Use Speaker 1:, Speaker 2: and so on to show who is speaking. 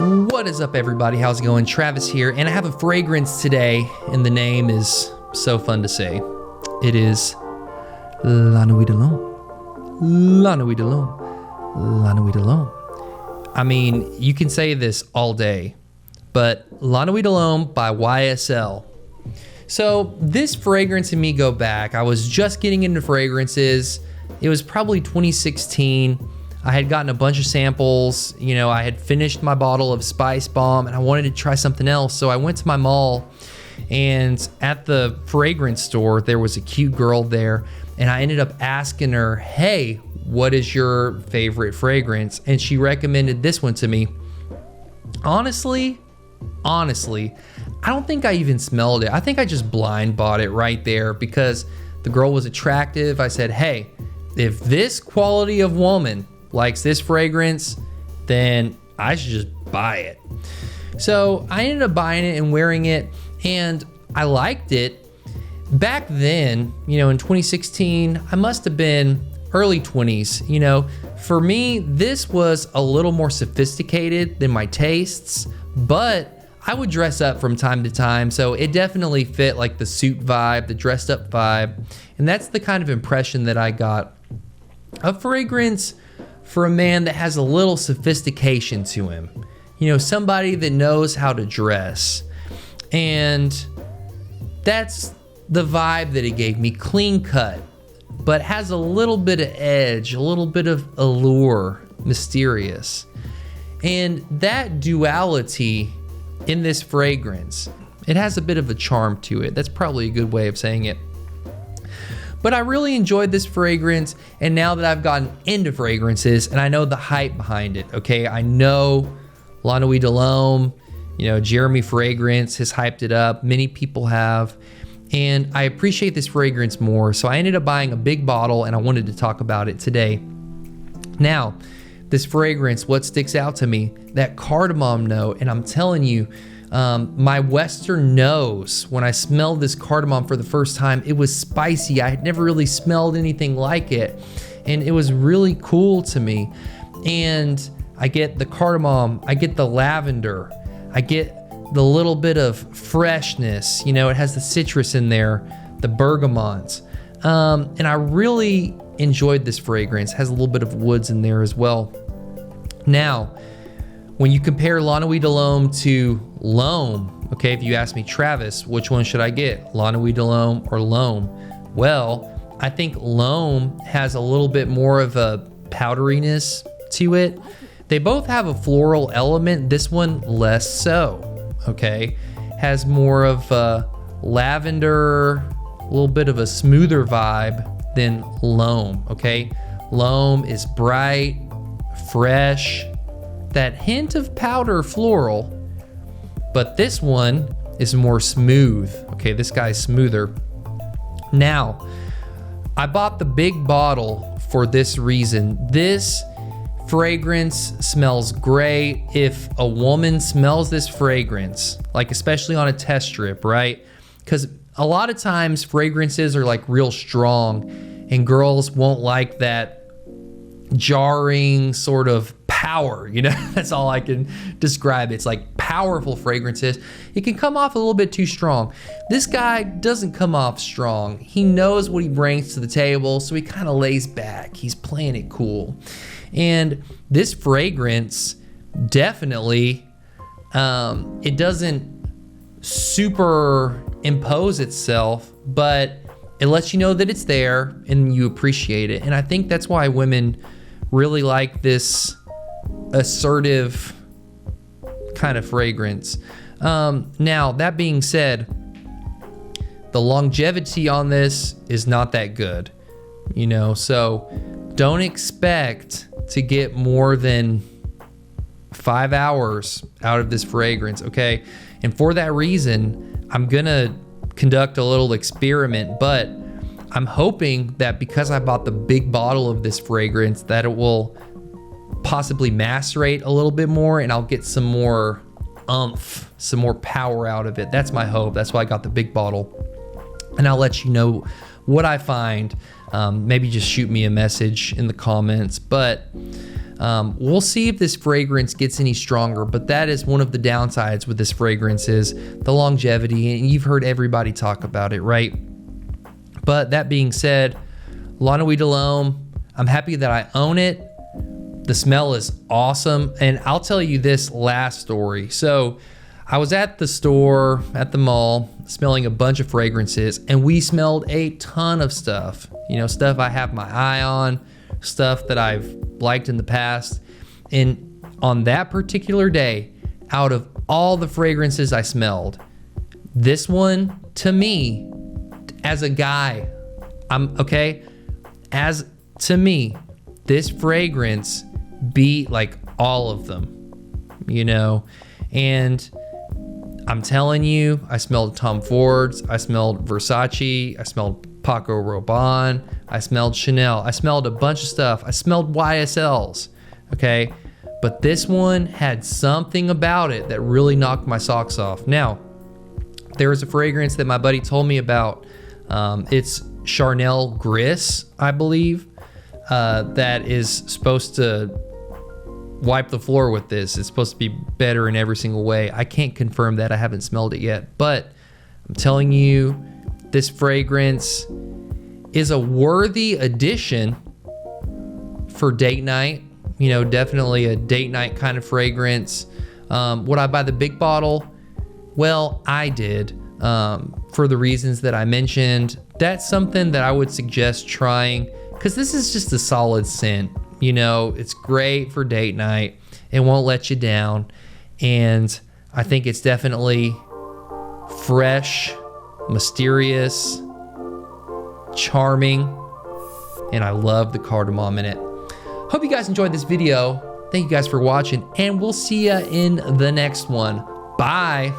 Speaker 1: What is up, everybody? How's it going? Travis here, and I have a fragrance today, and the name is so fun to say. It is La Nuit de l'Homme. La Nuit de l'Homme. La Nuit de l'Homme. I mean, you can say this all day, but La Nuit de l'Homme by YSL. So this fragrance and me go back. I was just getting into fragrances. It was probably 2016. I had gotten a bunch of samples. You know, I had finished my bottle of Spice Bomb and I wanted to try something else. So I went to my mall, and at the fragrance store, there was a cute girl there, and I ended up asking her, hey, what is your favorite fragrance? And she recommended this one to me. Honestly, I don't think I even smelled it. I think I just blind bought it right there because the girl was attractive. I said, hey, if this quality of woman likes this fragrance, then I should just buy it. So I ended up buying it and wearing it, and I liked it. Back then, you know, in 2016, I must have been early 20s. You know, for me, this was a little more sophisticated than my tastes, but I would dress up from time to time, so it definitely fit like the suit vibe, the dressed up vibe, and that's the kind of impression that I got. A fragrance for a man that has a little sophistication to him. You know, somebody that knows how to dress. And that's the vibe that it gave me. Clean cut, but has a little bit of edge, a little bit of allure, mysterious. And that duality in this fragrance, it has a bit of a charm to it. That's probably a good way of saying it. But I really enjoyed this fragrance, and now that I've gotten into fragrances and I know the hype behind it, okay? I know La Nuit de l'Homme, you know, Jeremy Fragrance has hyped it up. Many people have, and I appreciate this fragrance more. So I ended up buying a big bottle, and I wanted to talk about it today. Now, this fragrance, what sticks out to me, that cardamom note, and I'm telling you, my Western nose, when I smelled this cardamom for the first time, it was spicy. I had never really smelled anything like it, and it was really cool to me. And I get the cardamom, I get the lavender, I get the little bit of freshness. You know, it has the citrus in there, the bergamot, and I really enjoyed this fragrance. It has a little bit of woods in there as well. Now, when you compare La Nuit de l'Homme to L'Homme, okay, if you ask me, Travis, which one should I get, La Nuit de l'Homme or L'Homme? Well, I think L'Homme has a little bit more of a powderiness to it. They both have a floral element. This one less so, okay? Has more of a lavender, a little bit of a smoother vibe than L'Homme, okay? L'Homme is bright, fresh, that hint of powder floral, but this one is more smooth. Okay, this guy's smoother. Now, I bought the big bottle for this reason. This fragrance smells great. If a woman smells this fragrance, like especially on a test strip, right? Because a lot of times fragrances are like real strong, and girls won't like that jarring sort of power, you know. That's all I can describe. It's like powerful fragrances. It can come off a little bit too strong. This guy doesn't come off strong. He knows what he brings to the table, so he kind of lays back. He's playing it cool. And this fragrance definitely, it doesn't superimpose itself, but it lets you know that it's there and you appreciate it. And I think that's why women really like this assertive kind of fragrance. Now, that being said, the longevity on this is not that good, you know, so don't expect to get more than 5 hours out of this fragrance, okay? And for that reason, I'm gonna conduct a little experiment, but I'm hoping that because I bought the big bottle of this fragrance, that it will possibly macerate a little bit more, and I'll get some more oomph, some more power out of it. That's my hope. That's why I got the big bottle. And I'll let you know what I find. Maybe just shoot me a message in the comments. But We'll see if this fragrance gets any stronger, but that is one of the downsides with this fragrance is the longevity, and you've heard everybody talk about it, right? But that being said, La Nuit de l'Homme, I'm happy that I own it. The smell is awesome. And I'll tell you this last story. So I was at the store, at the mall, smelling a bunch of fragrances, and we smelled a ton of stuff. You know, stuff I have my eye on, stuff that I've liked in the past. And on that particular day, out of all the fragrances I smelled, this one, to me, as a guy, to me, this fragrance beat like all of them, you know? And I'm telling you, I smelled Tom Ford's, I smelled Versace, I smelled Paco Rabanne, I smelled Chanel, I smelled a bunch of stuff, I smelled YSLs, okay? But this one had something about it that really knocked my socks off. Now, there was a fragrance that my buddy told me about. It's Charnel Gris, I believe, that is supposed to wipe the floor with this. It's supposed to be better in every single way. I can't confirm that. I haven't smelled it yet, but I'm telling you, this fragrance is a worthy addition for date night. You know, definitely a date night kind of fragrance. Would I buy the big bottle? Well, I did, for the reasons that I mentioned. That's something that I would suggest trying, because this is just a solid scent. You know, it's great for date night. It won't let you down. And I think it's definitely fresh, mysterious, charming, and I love the cardamom in it. Hope you guys enjoyed this video. Thank you guys for watching, and we'll see ya in the next one. Bye.